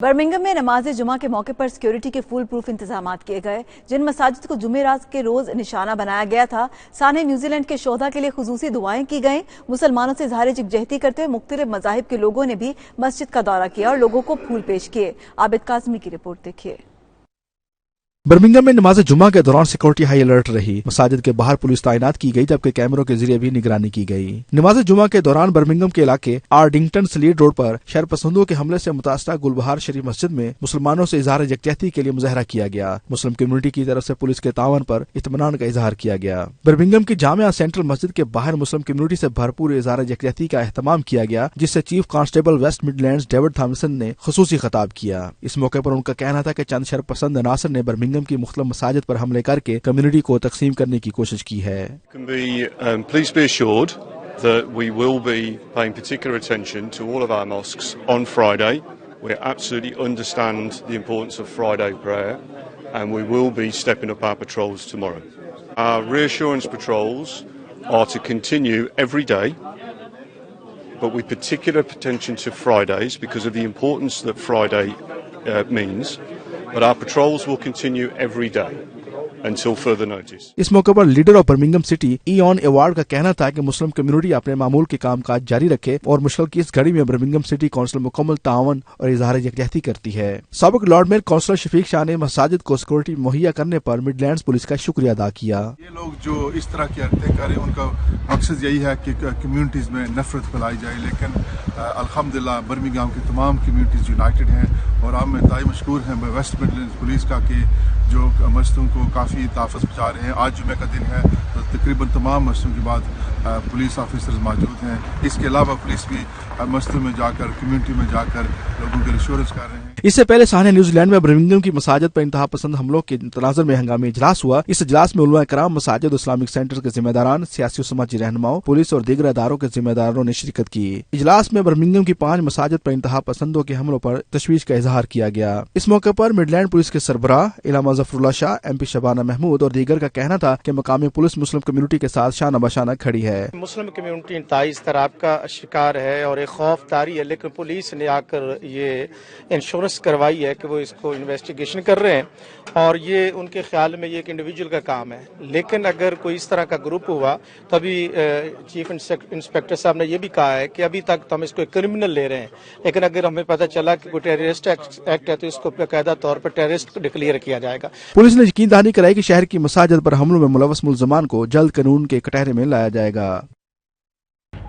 Birmingham میں نماز جمعہ کے موقع پر سیکیورٹی کے فول پروف انتظامات کیے گئے، جن مساجد کو جمعرات کے روز نشانہ بنایا گیا تھا۔ سانحہ نیوزی لینڈ کے شہداء کے لیے خصوصی دعائیں کی گئیں۔ مسلمانوں سے اظہار یکجہتی کرتے ہوئے مختلف مذاہب کے لوگوں نے بھی مسجد کا دورہ کیا اور لوگوں کو پھول پیش کیے۔ عابد قاسمی کی رپورٹ دیکھیے۔ برمنگھم میں نماز جمعہ کے دوران سیکورٹی ہائی الرٹ رہی۔ مساجد کے باہر پولیس تعینات کی گئی جبکہ کیمروں کے ذریعے بھی نگرانی کی گئی۔ نماز جمعہ کے دوران برمنگھم کے علاقے آرڈنگٹن سلیڈ روڈ پر شر پسندوں کے حملے سے متاثرہ گلبہار شریف مسجد میں مسلمانوں سے اظہار یکجہتی کے لیے مظاہرہ کیا گیا۔ مسلم کمیونٹی کی طرف سے پولیس کے تعاون پر اطمینان کا اظہار کیا گیا۔ برمنگھم کی جامعہ سینٹرل مسجد کے باہر مسلم کمیونٹی سے بھرپور اظہار یکجہتی کا اہتمام کیا گیا، جس سے chief constable West Midlands David Thompson نے خصوصی خطاب کیا۔ اس موقع پر ان کا کہنا تھا کہ چند شر پسند عناصر نے برمنگھم کی مختلف مساجد پر حملے کر کے کمیونٹی کو تقسیم کرنے کی کوشش کی ہے۔ Please be assured that we will be paying particular attention to all of our mosques on Friday. We absolutely understand the importance of Friday prayer and we will be stepping up our patrols tomorrow. Our reassurance patrols are to continue every day, but with particular attention to Fridays because of the importance that Friday means. But our patrols will continue every day until further notice. اس موقع پر leader of Birmingham city even award کا کہنا تھا کہ مسلم community اپنے معمول کے کام کاج جاری رکھے اور مشکل کی اس گھڑی میں برمنگھم سٹی کونسل مکمل تعاون اور اظہار یکجہتی کرتی ہے۔ سابق لارڈ میئر کونسلر شفیق شاہ نے مساجد کو سیکورٹی مہیا کرنے پر مڈ لینڈز پولیس کا شکریہ ادا کیا۔ یہ لوگ جو اس طرح کی حرکتیں کریں ان کا مقصد یہی ہے کہ کمیونٹیز میں نفرت پھیلائی جائے، لیکن الحمدللہ برمنگھم کی تمام کمیونٹیز یونائٹڈ ہیں اور ہم انتہائی مشکور ہیں ویسٹ مڈ لینڈز پولیس کا کہ جو مسجدوں کو کافی تحفظ پہنچا رہے ہیں۔ آج جمعہ کا دن ہے تو تقریباً تمام مسجدوں کے بعد پولیس آفیسرز موجود ہیں۔ اس کے علاوہ پولیس بھی مسجدوں میں جا کر کمیونٹی میں جا کر لوگوں کے ریشورنس کر رہے ہیں۔ اس سے پہلے سانحہ نیوزی لینڈ میں برمنگھم کی مساجد پر انتہا پسند حملوں کے تناظر میں ہنگامی اجلاس ہوا۔ اس اجلاس میں علماء کرام، مساجد، اسلامک سینٹر کے ذمہ داران، سیاسی و سماجی رہنماؤں، پولیس اور دیگر اداروں کے ذمہ داروں نے شرکت کی۔ اجلاس میں برمنگھم کی 5 مساجد پر انتہا پسندوں کے حملوں پر تشویش کا اظہار کیا گیا۔ اس موقع پر مڈ لینڈ پولیس کے سربراہ علامہ ظفر اللہ شاہ، ایم پی شبانہ محمود اور دیگر کا کہنا تھا کہ مقامی پولیس مسلم کمیونٹی کے ساتھ شانہ بشانہ کھڑی ہے۔ مسلم کمیونٹی انتہائی اضطراب کا شکار ہے اور ایک خوف طاری ہے، لیکن پولیس نے آ کر یہ انشورنس کروائی ہے کہ وہ اس کو انویسٹیگیشن کر رہے ہیں اور یہ ان کے خیال میں یہ ایک انڈیویجول کا کام ہے، لیکن اگر کوئی اس طرح کا گروپ ہوا تو ابھی چیف انسپیکٹر صاحب نے یہ بھی کہا ہے کہ ابھی تک تو ہم اس کو ایک کرمنل لے رہے ہیں، لیکن اگر ہمیں پتہ چلا کہ کوئی ٹیررسٹ ایکٹ ہے تو اس کو باقاعدہ طور پر ٹیررسٹ ڈکلیئر کیا جائے گا۔ پولیس نے یقین دہانی کرائی کہ شہر کی مساجد پر حملوں میں ملوث ملزمان کو جلد قانون کے کٹہرے میں لایا جائے گا۔